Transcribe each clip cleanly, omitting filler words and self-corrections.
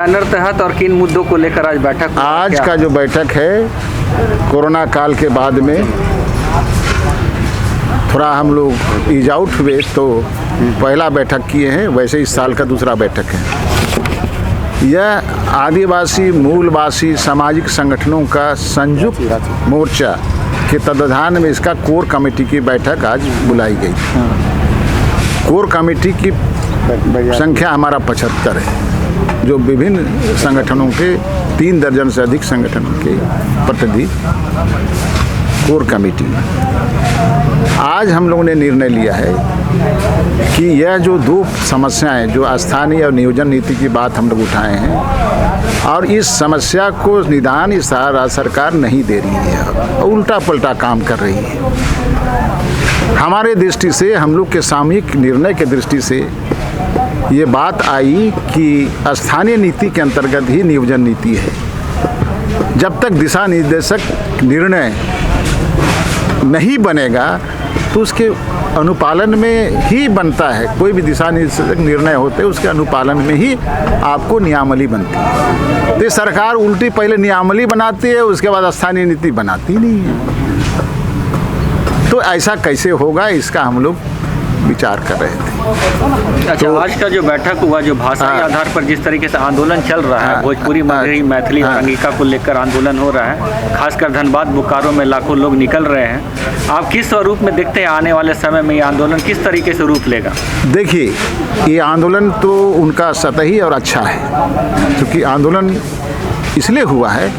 Banner तहत और किन मुद्दों को लेकर आज बैठक? आज का जो बैठक है, कोरोना काल के बाद में थोड़ा हम लोग ईज आउट हुए तो पहला बैठक किए हैं, वैसे इस साल का दूसरा बैठक है। यह आदिवासी मूलवासी सामाजिक संगठनों का संयुक्त मोर्चा के तत्वाधान में इसका कोर कमेटी की बैठक आज बुलाई गई। कोर कमेटी की संख्या हमारा 75 है, जो विभिन्न संगठनों के 3 दर्जन से अधिक संगठनों के प्रतिनिधि कोर कमेटी। आज हम लोगों ने निर्णय लिया है कि यह जो 2 समस्याएं, जो स्थानीय और नियोजन नीति की बात हम लोग उठाए हैं, और इस समस्या को निदान इस सरकार नहीं दे रही है, उल्टा पलटा काम कर रही है। हमारे दृष्टि से, हम लोग के सामूहिक निर्णय के दृष्टि से ये बात आई कि स्थानीय नीति के अंतर्गत ही नियोजन नीति है। जब तक दिशा निर्देशक निर्णय नहीं बनेगा तो उसके अनुपालन में ही बनता है। कोई भी दिशा निर्देशक निर्णय होते हैं उसके अनुपालन में ही आपको नियमावली बनती है। तो सरकार उल्टी पहले नियमावली बनाती है, उसके बाद स्थानीय नीति बनाती नहीं है। तो ऐसा कैसे होगा, इसका हम लोग विचार कर रहे थे। अच्छा, तो आज का जो बैठक हुआ, जो भाषाई आधार पर जिस तरीके से आंदोलन चल रहा है, भोजपुरी, मगही, मैथिली और अंगिका को लेकर आंदोलन हो रहा है, खासकर धनबाद बोकारो में लाखों लोग निकल रहे हैं, आप किस स्वरूप में देखते हैं आने वाले समय में ये आंदोलन किस तरीके से रूप लेगा? देखिए, ये आंदोलन तो उनका सतही और अच्छा है, क्योंकि आंदोलन इसलिए हुआ है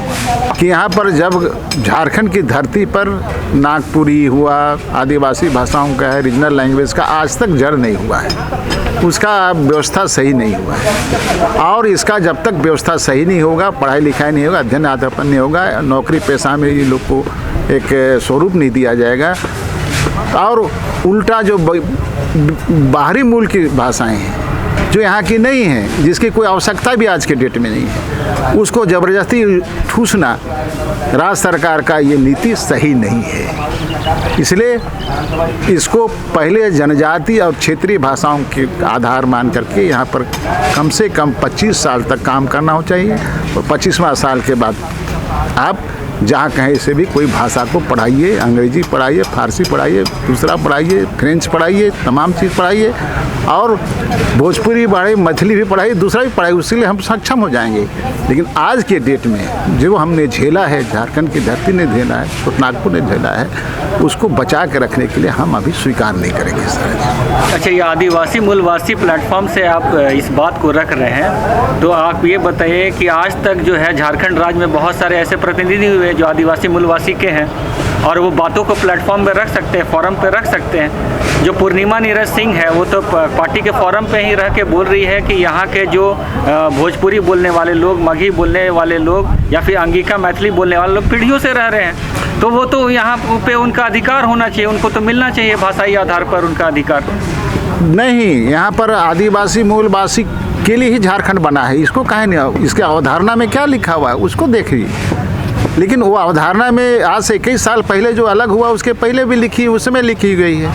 कि यहाँ पर जब झारखंड की धरती पर नागपुरी हुआ, आदिवासी भाषाओं का है, रीजनल लैंग्वेज का आज तक जड़ नहीं हुआ है, उसका व्यवस्था सही नहीं हुआ है। और इसका जब तक व्यवस्था सही नहीं होगा, पढ़ाई लिखाई नहीं होगा, अध्ययन अध्यापन नहीं होगा, नौकरी पेशा में ये लोग को एक स्वरूप नहीं दिया जाएगा, और उल्टा जो बाहरी मूल की भाषाएँ हैं जो यहाँ की नहीं है, जिसकी कोई आवश्यकता भी आज के डेट में नहीं है, उसको ज़बरदस्ती ठूसना राज्य सरकार का ये नीति सही नहीं है। इसलिए इसको पहले जनजाति और क्षेत्रीय भाषाओं के आधार मान करके यहाँ पर कम से कम 25 साल तक काम करना हो चाहिए, और 25वां साल के बाद आप जहाँ कहीं से भी कोई भाषा को पढ़ाइए, अंग्रेजी पढ़ाइए, फारसी पढ़ाइए, दूसरा पढ़ाइए, फ्रेंच पढ़ाइए, तमाम चीज़ पढ़ाइए, और भोजपुरी पढ़ाइए, मैथिली भी पढ़ाइए, दूसरा भी पढ़ाइए, उसके लिए हम सक्षम हो जाएंगे। लेकिन आज के डेट में जो हमने झेला है, झारखंड की धरती ने झेला है, तो नागपुर ने झेला है, उसको बचा के रखने के लिए हम अभी स्वीकार नहीं करेंगे सर। अच्छा, ये आदिवासी मूलवासी प्लेटफॉर्म से आप इस बात को रख रहे हैं, तो आप ये बताइए कि आज तक जो है झारखंड राज्य में बहुत सारे ऐसे प्रतिनिधि हुए जो आदिवासी मूलवासी के हैं, और वो बातों को प्लेटफॉर्म पे रख सकते हैं, फोरम पे रख सकते हैं। जो पूर्णिमा नीरज सिंह है, वो तो पार्टी के फोरम पे ही रह के बोल रही है कि यहाँ के जो भोजपुरी बोलने वाले लोग, मगही बोलने वाले लोग, या फिर अंगिका मैथिली बोलने वाले लोग पीढ़ियों से रह रहे हैं, तो वो तो यहाँ पे उनका अधिकार होना चाहिए, उनको तो मिलना चाहिए भाषाई आधार पर उनका अधिकार। नहीं, यहाँ पर आदिवासी मूलवासी के लिए ही झारखंड बना है, इसको काहे नहीं, इसके अवधारणा में क्या लिखा हुआ है उसको देखिए। लेकिन वो अवधारणा में आज से 21 साल पहले जो अलग हुआ, उसके पहले भी लिखी, उसमें लिखी गई है।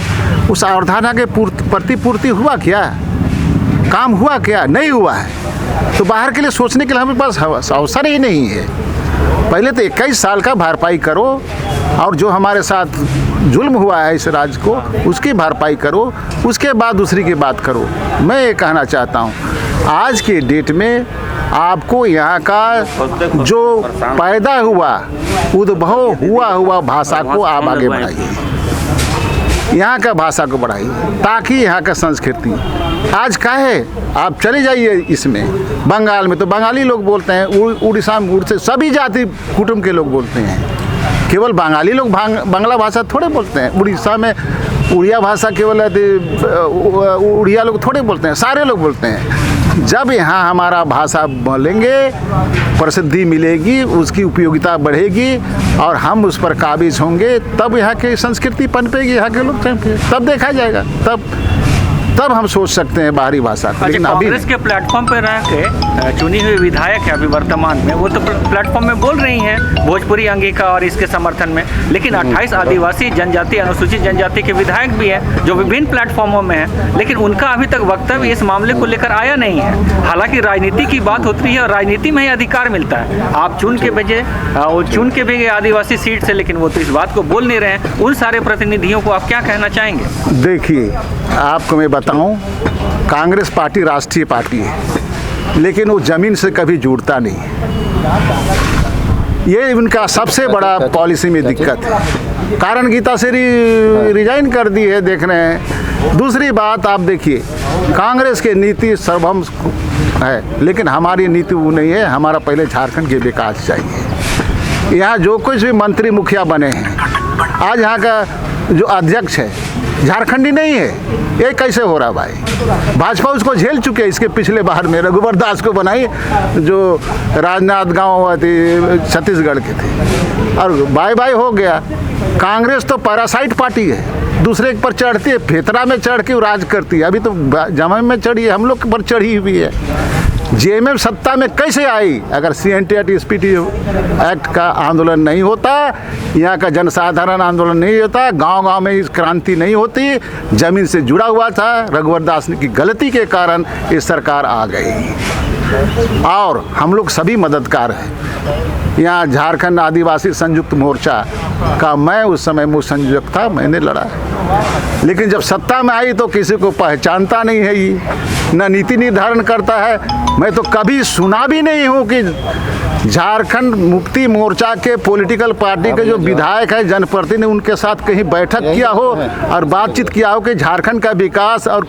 उस अवधारणा के प्रतिपूर्ति हुआ क्या, काम हुआ क्या? नहीं हुआ है। तो बाहर के लिए सोचने के लिए हमारे पास अवसर ही नहीं है। पहले तो 21 साल का भरपाई करो, और जो हमारे साथ जुल्म हुआ है इस राज्य को, उसकी भरपाई करो, उसके बाद दूसरी की बात करो। मैं ये कहना चाहता हूँ, आज के डेट में आपको यहाँ का जो पैदा हुआ, उद्भव हुआ भाषा को आप आगे बढ़ाइए, यहाँ का भाषा को बढ़ाइए, ताकि यहाँ का संस्कृति आज का है। आप चले जाइए इसमें, बंगाल में तो बंगाली लोग बोलते हैं, उड़ीसा में से सभी जाति कुटुंब के लोग बोलते हैं। केवल बंगाली लोग बांग्ला भाषा थोड़े बोलते हैं। उड़ीसा में उड़िया भाषा केवल उड़िया लोग थोड़े बोलते हैं, सारे लोग बोलते हैं। जब यहाँ हमारा भाषा बोलेंगे, प्रसिद्धि मिलेगी, उसकी उपयोगिता बढ़ेगी, और हम उस पर काबिज होंगे, तब यहाँ की संस्कृति पनपेगी, यहाँ के लोग तब देखा जाएगा। तब तब हम सोच सकते हैं बाहरी भाषा को। लेकिन अच्छा, अभी कांग्रेस के प्लेटफॉर्म पर रह के चुनी हुई विधायक है अभी वर्तमान में, वो तो प्लेटफॉर्म में बोल रही हैं भोजपुरी अंगिका और इसके समर्थन में, लेकिन 28 आदिवासी जनजाति अनुसूचित जनजाति के विधायक भी हैं जो विभिन्न प्लेटफॉर्मों में हैं, लेकिन उनका अभी तक वक्तव्य इस मामले को लेकर आया नहीं है। हालांकि राजनीति की बात होती है और राजनीति में ही अधिकार मिलता है, आप चुन के भेजे, वो चुन के भेजे आदिवासी सीट से, लेकिन वो तो इस बात को बोल नहीं रहे हैं। उन सारे प्रतिनिधियों को आप क्या कहना चाहेंगे? देखिए, आपको मैं बताऊं, कांग्रेस पार्टी राष्ट्रीय पार्टी है, लेकिन वो जमीन से कभी जुड़ता नहीं है। ये उनका सबसे बड़ा पॉलिसी में दिक्कत है। कारण गीता से रिजाइन कर दी है, देख रहे हैं। दूसरी बात आप देखिए, कांग्रेस की नीति सर्वभौम है, लेकिन हमारी नीति वो नहीं है। हमारा पहले झारखंड के विकास चाहिए। यहाँ जो कुछ भी मंत्री मुखिया बने हैं, आज यहाँ का जो अध्यक्ष है झारखंडी नहीं है, ये कैसे हो रहा भाई? भाजपा उसको झेल चुके हैं। इसके पिछले बार में रघुवर दास को बनाई, जो राजनाथ गांव छत्तीसगढ़ के थे, और बाय बाय हो गया। कांग्रेस तो पैरासाइट पार्टी है, दूसरे पर चढ़ती है, फेतरा में चढ़ के राज करती है। अभी तो जमा में चढ़ी है, हम लोग पर चढ़ी हुई है। जेएमएम सत्ता में कैसे आई? अगर CNTR-SPT एक्ट का आंदोलन नहीं होता, यहाँ का जनसाधारण आंदोलन नहीं होता, गांव-गांव में इस क्रांति नहीं होती, जमीन से जुड़ा हुआ था। रघुवर दास की गलती के कारण ये सरकार आ गई, और हम लोग सभी मददगार हैं। यहाँ झारखंड आदिवासी संयुक्त मोर्चा का मैं उस समय मुख्य संयोजक था, मैंने लड़ा। लेकिन जब सत्ता में आई तो किसी को पहचानता नहीं है, ये न नीति निर्धारण करता है। मैं तो कभी सुना भी नहीं हूँ कि झारखंड मुक्ति मोर्चा के पॉलिटिकल पार्टी के जो विधायक है, जनप्रतिनिधि, उनके साथ कहीं बैठक किया हो और बातचीत किया हो कि झारखंड का विकास और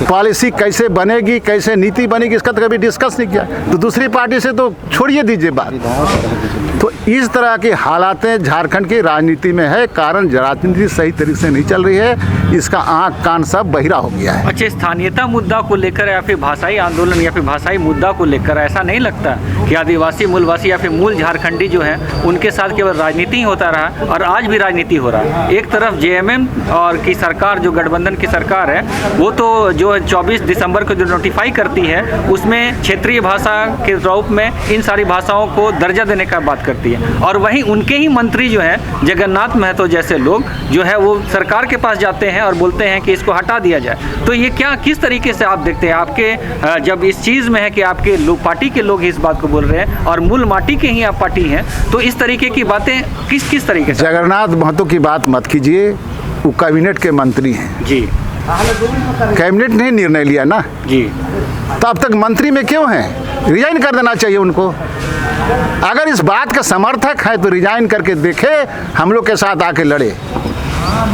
पॉलिसी कैसे बनेगी, कैसे नीति बनेगी, इसका तो कभी डिस्कस नहीं किया। तो दूसरी पार्टी से तो छोड़िए दीजिए बात। तो इस तरह की हालातें झारखंड की राजनीति में है। कारण राजनीति सही तरीके से नहीं चल रही है, इसका आँख कान सब बहिरा हो गया है। अच्छा, स्थानीयता मुद्दा को लेकर या फिर भाषाई आंदोलन या फिर भाषाई मुद्दा को लेकर ऐसा नहीं लगता कि आदिवासी मूलवासी या फिर मूल झारखंडी जो है उनके साथ केवल राजनीति ही होता रहा और आज भी राजनीति हो रहा है? एक तरफ जेएमएम और की सरकार, जो गठबंधन की सरकार है, वो तो जो 24 दिसंबर को जो नोटिफाई करती है उसमें क्षेत्रीय भाषा के रूप में इन सारी भाषाओं को दर्जा देने का बात करती है, और वहीं उनके ही मंत्री जो है जगन्नाथ महतो जैसे लोग जो है वो सरकार के पास जाते हैं और बोलते हैं कि इसको हटा दिया जाए। तो ये क्या, किस तरीके से आप देखते हैं? आपके जब इस चीज़ में है कि आपके लोग, पार्टी के लोग इस बात को बोल रहे हैं और मूल माटी के ही आप पार्टी हैं, तो इस तरीके की बातें किस तरीके से? जगन्नाथ महतो की बात मत कीजिए, वो कैबिनेट के मंत्री हैं जी। कैबिनेट ने निर्णय लिया ना जी, तो अब तक मंत्री में क्यों हैं? रिजाइन कर देना चाहिए उनको। अगर इस बात का समर्थक है तो रिजाइन करके देखे, हम लोग के साथ आके लड़े।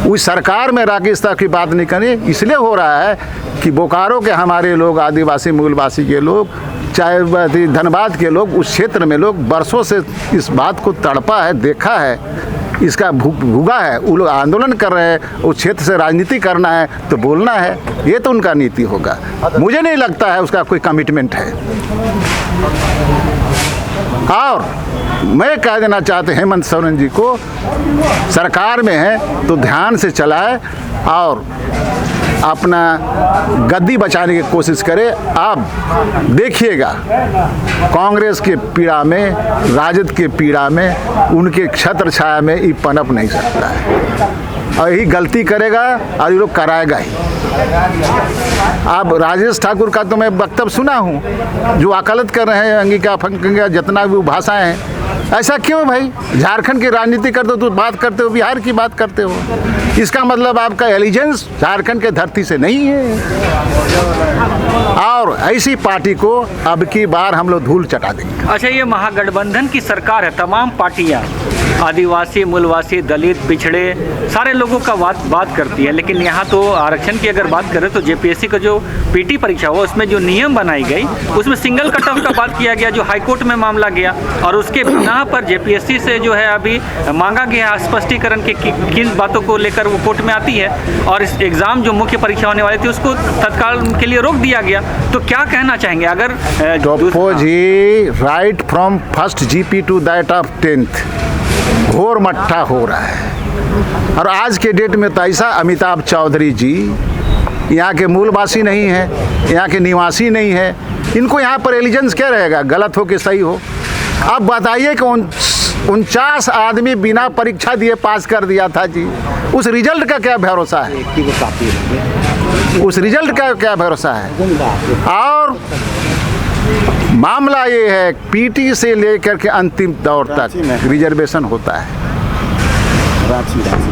उस सरकार में राकेश साहब की बात नहीं करें, इसलिए हो रहा है कि बोकारो के हमारे लोग, आदिवासी मूलवासी के लोग, चाहे धनबाद के लोग, उस क्षेत्र में लोग बरसों से इस बात को तड़पा है, देखा है, इसका भूगा है। वो लोग आंदोलन कर रहे हैं, उस क्षेत्र से राजनीति करना है तो बोलना है, ये तो उनका नीति होगा। मुझे नहीं लगता है उसका कोई कमिटमेंट है। और मैं कह देना चाहते हैं हेमंत सोरेन जी को, सरकार में है तो ध्यान से चलाए और अपना गद्दी बचाने की कोशिश करे। आप देखिएगा, कांग्रेस के पीड़ा में, राजद के पीड़ा में, उनके छत्र छाया में ये पनप नहीं सकता है, और यही गलती करेगा और ये लोग कराएगा ही। अब राजेश ठाकुर का तो मैं वक्तव्य सुना हूँ, जो वकालत कर रहे हैं अंगिका फंगिका जितना भी भाषाएं हैं। ऐसा क्यों भाई? झारखंड की राजनीति करते हो तो बात करते हो, बिहार की बात करते हो, इसका मतलब आपका एलिजेंस झारखंड के धरती से नहीं है। और ऐसी पार्टी को अब की बार हम लोग धूल चटा देंगे। अच्छा, ये महागठबंधन की सरकार है, तमाम पार्टियां आदिवासी, मूलवासी, दलित, पिछड़े सारे लोगों का बात करती है, लेकिन यहाँ तो आरक्षण की अगर बात करें तो जेपीएससी का जो पीटी परीक्षा हुआ उसमें जो नियम बनाई गई उसमें सिंगल कट ऑफ का बात किया गया, जो हाईकोर्ट में मामला गया, और उसके बिना पर जेपीएससी से जो है अभी मांगा गया स्पष्टीकरण के किन बातों को लेकर वो कोर्ट में आती है, और इस एग्ज़ाम जो मुख्य परीक्षा होने वाली थी उसको तत्काल के लिए रोक दिया गया। तो क्या कहना चाहेंगे? अगर जी right from first GP to that of 10th घोर मट्ठा हो रहा है। और आज के डेट में तो ऐसा, अमिताभ चौधरी जी यहाँ के मूलवासी नहीं हैं, यहाँ के निवासी नहीं हैं, इनको यहाँ पर एलिजेंस क्या रहेगा, गलत हो कि सही हो। अब बताइए कि 49 आदमी बिना परीक्षा दिए पास कर दिया था जी, उस रिजल्ट का क्या भरोसा है, उस रिजल्ट का क्या भरोसा है। और मामला ये है, पीटी से लेकर के अंतिम दौर तक रिजर्वेशन होता है,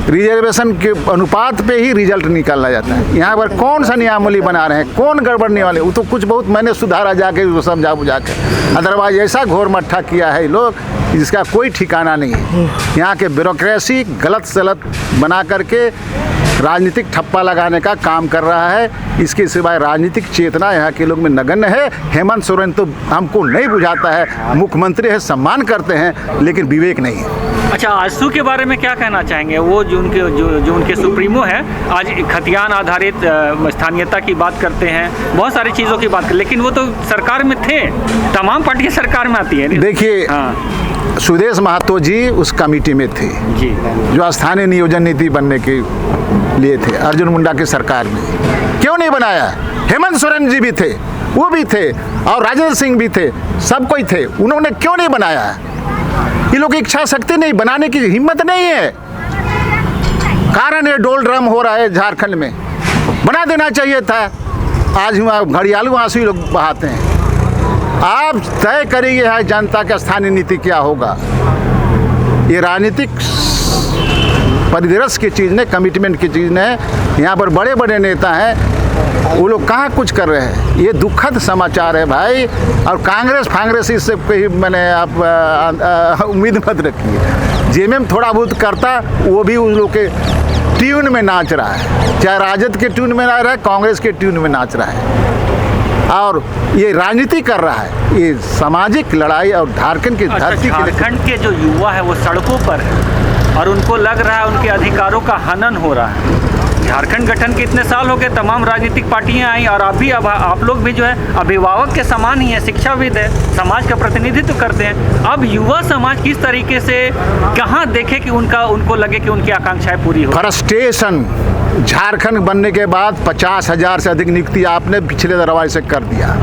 रिजर्वेशन के अनुपात पे ही रिजल्ट निकाला जाता है। यहाँ पर कौन सा नियमावली बना रहे हैं, कौन गड़बड़ने वाले, वो तो कुछ बहुत मैंने सुधारा जाके वो समझा बुझा के, अदरवाइज ऐसा घोर मट्ठा किया है लोग जिसका कोई ठिकाना नहीं है। यहाँ के ब्यूरोक्रेसी गलत सलत बना करके राजनीतिक ठप्पा लगाने का काम कर रहा है। इसके सिवाय राजनीतिक चेतना यहाँ के लोग में नगण्य है। हेमंत सोरेन तो हमको नहीं बुझाता है, मुख्यमंत्री है, सम्मान करते हैं, लेकिन विवेक नहीं है। अच्छा, आजसू के बारे में क्या कहना चाहेंगे? वो जो उनके सुप्रीमो है, आज खतियान आधारित स्थानीयता की बात करते हैं, बहुत सारी चीज़ों की बात करते, लेकिन वो तो सरकार में थे, तमाम पार्टियां सरकार में आती है। देखिए, सुदेश महतो जी उस कमेटी में थे जी, जो स्थानीय नियोजन नीति बनने के लिए थे, अर्जुन मुंडा की सरकार में। क्यों नहीं बनाया? हेमंत सोरेन जी भी थे, वो भी थे, और राजेंद्र सिंह भी थे, सब कोई थे, उन्होंने क्यों नहीं बनाया? ये लोग की इच्छा शक्ति नहीं, बनाने की हिम्मत नहीं है। कारण ये डोल ड्रम हो रहा है झारखंड में, बना देना चाहिए था। आज घड़ियालू आंसू लोग बहाते हैं। आप तय करिए है जनता का स्थानीय नीति क्या होगा। ये राजनीतिक परिदृश्य की चीज़ ने, कमिटमेंट की चीज़ ने, यहाँ पर बड़े बड़े नेता हैं, वो लोग कहाँ कुछ कर रहे हैं। ये दुखद समाचार है भाई। और कांग्रेस इससे कहीं मैंने आप उम्मीद मत रखिए। जेएमएम थोड़ा बहुत करता, वो भी उन लोग के ट्यून में नाच रहा है, चाहे राजद के ट्यून में नाच रहा है, कांग्रेस के ट्यून में नाच रहा है, और ये राजनीति कर रहा है। ये सामाजिक लड़ाई और झारखंड की धरती, झारखंड के जो युवा है वो सड़कों पर है और उनको लग रहा है उनके अधिकारों का हनन हो रहा है। झारखंड गठन के इतने साल हो गए, तमाम राजनीतिक पार्टियां आई, और अभी अब आप लोग भी जो है अभिभावक के समान ही है, शिक्षाविद है, समाज का प्रतिनिधित्व करते हैं। अब युवा समाज किस तरीके से कहाँ देखे कि उनको लगे कि उनकी आकांक्षाएं पूरी हो। फ्रस्ट्रेशन, झारखंड बनने के बाद 50,000 से अधिक नियुक्ति आपने पिछले दरवाजे से कर दिया।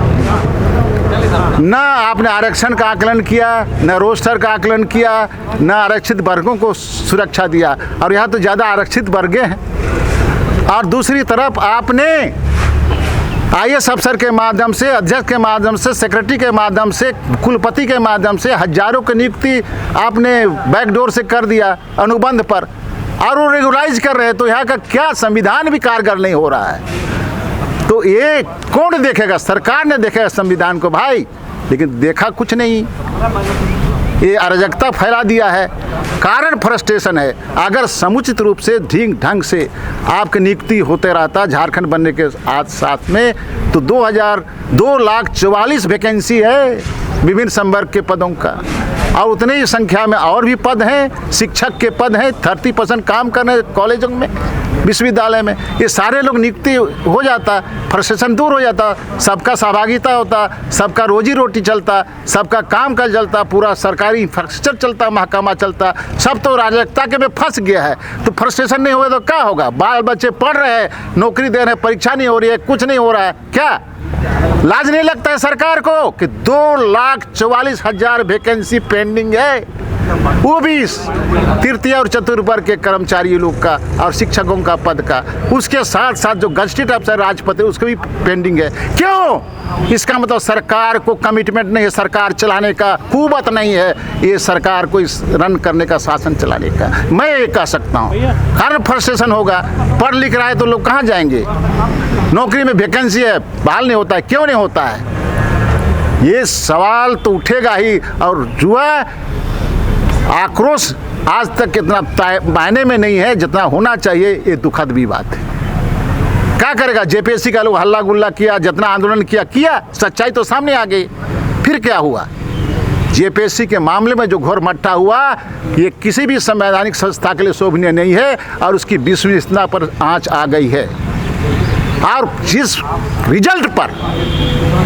न आपने आरक्षण का आकलन किया, न रोस्टर का आकलन किया, न आरक्षित वर्गों को सुरक्षा दिया, और यहाँ तो ज़्यादा आरक्षित वर्गे हैं। और दूसरी तरफ आपने आईएएस अफसर के माध्यम से, अध्यक्ष के माध्यम से, सेक्रेटरी के माध्यम से, कुलपति के माध्यम से हजारों की नियुक्ति आपने बैकडोर से कर दिया अनुबंध पर, और वो रेगुलाइज कर रहे हैं। तो यहाँ का क्या संविधान भी कारगर नहीं हो रहा है। तो ये कौन देखेगा? सरकार ने देखेगा संविधान को भाई, लेकिन देखा कुछ नहीं। ये अराजकता फैला दिया है, कारण फ्रस्ट्रेशन है। अगर समुचित रूप से ठीक ढंग से आपकी नियुक्ति होते रहता झारखंड बनने के साथ में, तो 2,44 वैकेंसी है विभिन्न संवर्ग के पदों का, और उतने ही संख्या में और भी पद हैं, शिक्षक के पद हैं, 30% काम करने कॉलेजों में, विश्वविद्यालय में। ये सारे लोग नियुक्ति हो जाता, फ्रस्ट्रेशन दूर हो जाता, सबका सहभागिता होता, सबका रोजी रोटी चलता, सबका काम काज चलता, पूरा सरकारी इंफ्रास्ट्रक्चर चलता, महकमा चलता। सब तो राजकता के में फंस गया है। तो फ्रस्ट्रेशन नहीं हुआ तो क्या होगा? बाल बच्चे पढ़ रहे हैं, नौकरी दे रहे हैं, परीक्षा नहीं हो रही है, कुछ नहीं हो रहा है, क्या लाज नहीं लगता है सरकार को कि 2,44,000 वैकेंसी पेंडिंग है, वो भी तृतीय और चतुर्थ वर्ग के कर्मचारी लोग का और शिक्षकों का पद का, उसके साथ साथ जो गजटेड अफसर राजपति उसको भी पेंडिंग है। क्यों? इसका मतलब सरकार को कमिटमेंट नहीं है, सरकार चलाने का कुवत नहीं है, ये सरकार को इस रन करने का, शासन चलाने का। मैं ये कह सकता हूँ, कारण फ्रस्ट्रेशन होगा। पढ़ लिख रहा है तो लोग कहाँ जाएंगे? नौकरी में वैकेंसी है, बहाल नहीं होता है, क्यों नहीं होता है? ये सवाल तो उठेगा ही। और जुआ आक्रोश आज तक इतना मायने में नहीं है जितना होना चाहिए। ये दुखद भी बात है। क्या करेगा? जेपीएससी का लोग हल्ला गुल्ला किया, जितना आंदोलन किया, सच्चाई तो सामने आ गई। फिर क्या हुआ? जेपीएससी के मामले में जो घोर मट्टा हुआ, ये किसी भी संवैधानिक संस्था के लिए शोभनीय नहीं है, और उसकी विश्वसनीयता पर आंच आ गई है। और जिस रिजल्ट पर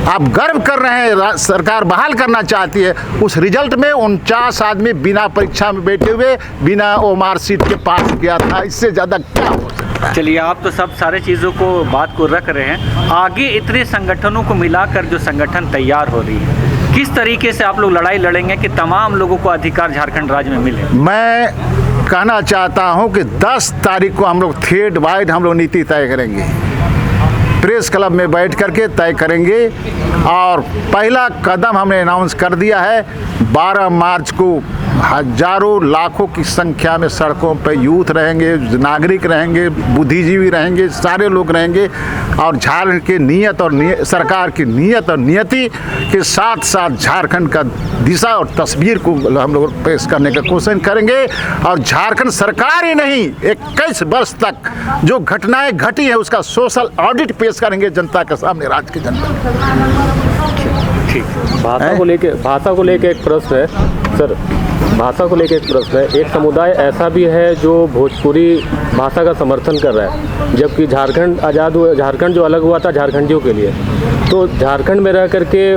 आप गर्व कर रहे हैं, सरकार बहाल करना चाहती है, उस रिजल्ट में 49 आदमी बिना परीक्षा में बैठे हुए, बिना वो मार्कशीट के पास किया था। इससे ज़्यादा क्या हो सकता है? चलिए, आप तो सब सारे चीज़ों को बात को रख रहे हैं, आगे इतने संगठनों को मिलाकर जो संगठन तैयार हो रही है, किस तरीके से आप लोग लड़ाई लड़ेंगे कि तमाम लोगों को अधिकार झारखंड राज्य में मिले? मैं कहना चाहता हूं कि 10 तारीख को हम लोग थ्रेड वाइड हम लोग नीति तय करेंगे, प्रेस क्लब में बैठ करके तय करेंगे। और पहला कदम हमने अनाउंस कर दिया है, 12 मार्च को हजारों लाखों की संख्या में सड़कों पर यूथ रहेंगे, नागरिक रहेंगे, बुद्धिजीवी रहेंगे, सारे लोग रहेंगे। और झारखंड की नीयत और सरकार की नीयत और नियति के साथ साथ झारखंड का दिशा और तस्वीर को हम लोग पेश करने का कोशिश करेंगे। और झारखंड सरकार ही नहीं, 21 वर्ष तक जो घटनाएं घटी है उसका सोशल ऑडिट पेश करेंगे जनता के सामने, राज्य की जनता। ठीक। भाषा को लेके एक प्रश्न है सर, भाषा को लेके एक प्रश्न है। एक समुदाय ऐसा भी है जो भोजपुरी भाषा का समर्थन कर रहा है, जबकि झारखंड आज़ाद हुआ, झारखंड जो अलग हुआ था झारखंडियों के लिए, तो झारखंड में रह करके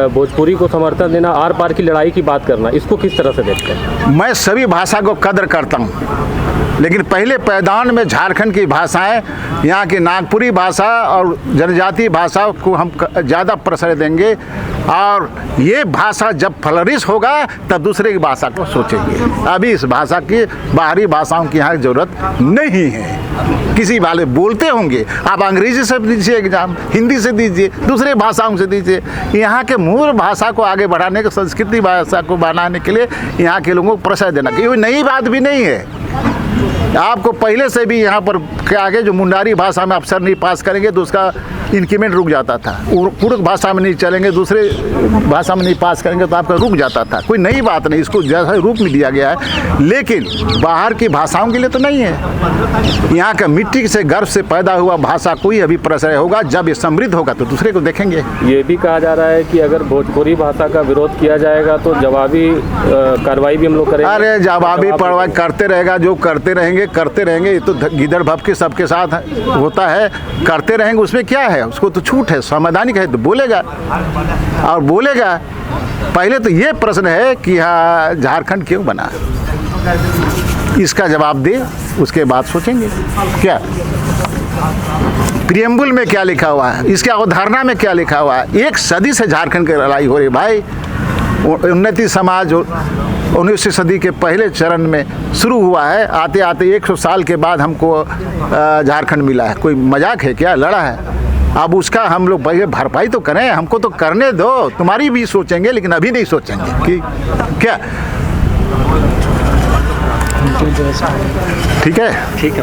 भोजपुरी को समर्थन देना, आर पार की लड़ाई की बात करना, इसको किस तरह से देखते हैं? मैं सभी भाषा को कदर करता हूँ, लेकिन पहले पैदान में झारखंड की भाषाएं, यहाँ की नागपुरी भाषा और जनजातीय भाषा को हम ज़्यादा प्रश्रय देंगे। और ये भाषा जब फ्लरिश होगा तब दूसरे की भाषा को सोचेंगे। अभी इस भाषा की बाहरी भाषाओं की यहाँ ज़रूरत नहीं है। किसी वाले बोलते होंगे, आप अंग्रेजी से दीजिए एग्जाम, हिंदी से दीजिए, दूसरे भाषाओं से दीजिए। यहाँ के मूल भाषा को आगे बढ़ाने के, संस्कृति भाषा को बनाने के लिए यहाँ के लोगों को प्रश्रय देना, ये नई बात भी नहीं है। आपको पहले से भी यहाँ पर क्या आगे जो मुंडारी भाषा में अफसर नहीं पास करेंगे तो उसका इंक्रीमेंट रुक जाता था, कुड़ुक भाषा में नहीं चलेंगे, दूसरे भाषा में नहीं पास करेंगे तो आपका रुक जाता था। कोई नई बात नहीं, इसको जैसा रूप में दिया गया है, लेकिन बाहर की भाषाओं के लिए तो नहीं है। यहाँ का मिट्टी से गर्भ से पैदा हुआ भाषा को ही अभी प्रश्रय होगा। जब ये समृद्ध होगा तो दूसरे को देखेंगे। ये भी कहा जा रहा है कि अगर भोजपुरी भाषा का विरोध किया जाएगा तो जवाबी कार्रवाई भी हम लोग करेंगे। अरे जवाबी कार्रवाई करते रहेगा, जो करते रहेंगे। ये तो गिदड़ भपके सबके साथ होता है, करते रहेंगे। उसमें क्या है, उसको तो छूट है, संवैधानिक है तो बोलेगा और बोलेगा। पहले तो ये प्रश्न है कि हाँ झारखंड क्यों बना, इसका जवाब दे, उसके बाद सोचेंगे। क्या प्रियम्बल में क्या लिखा हुआ है, इसके अवधारणा में क्या लिखा हुआ है? 1 सदी से झारखंड की लड़ाई हो रही भाई। उन्नति समाज 19वीं सदी के पहले चरण में शुरू हुआ है, आते आते 100 साल के बाद हमको झारखंड मिला है। कोई मजाक है क्या? लड़ा है। अब उसका हम लोग भरपाई तो करें, हमको तो करने दो। तुम्हारी भी सोचेंगे, लेकिन अभी नहीं सोचेंगे कि क्या। ठीक है।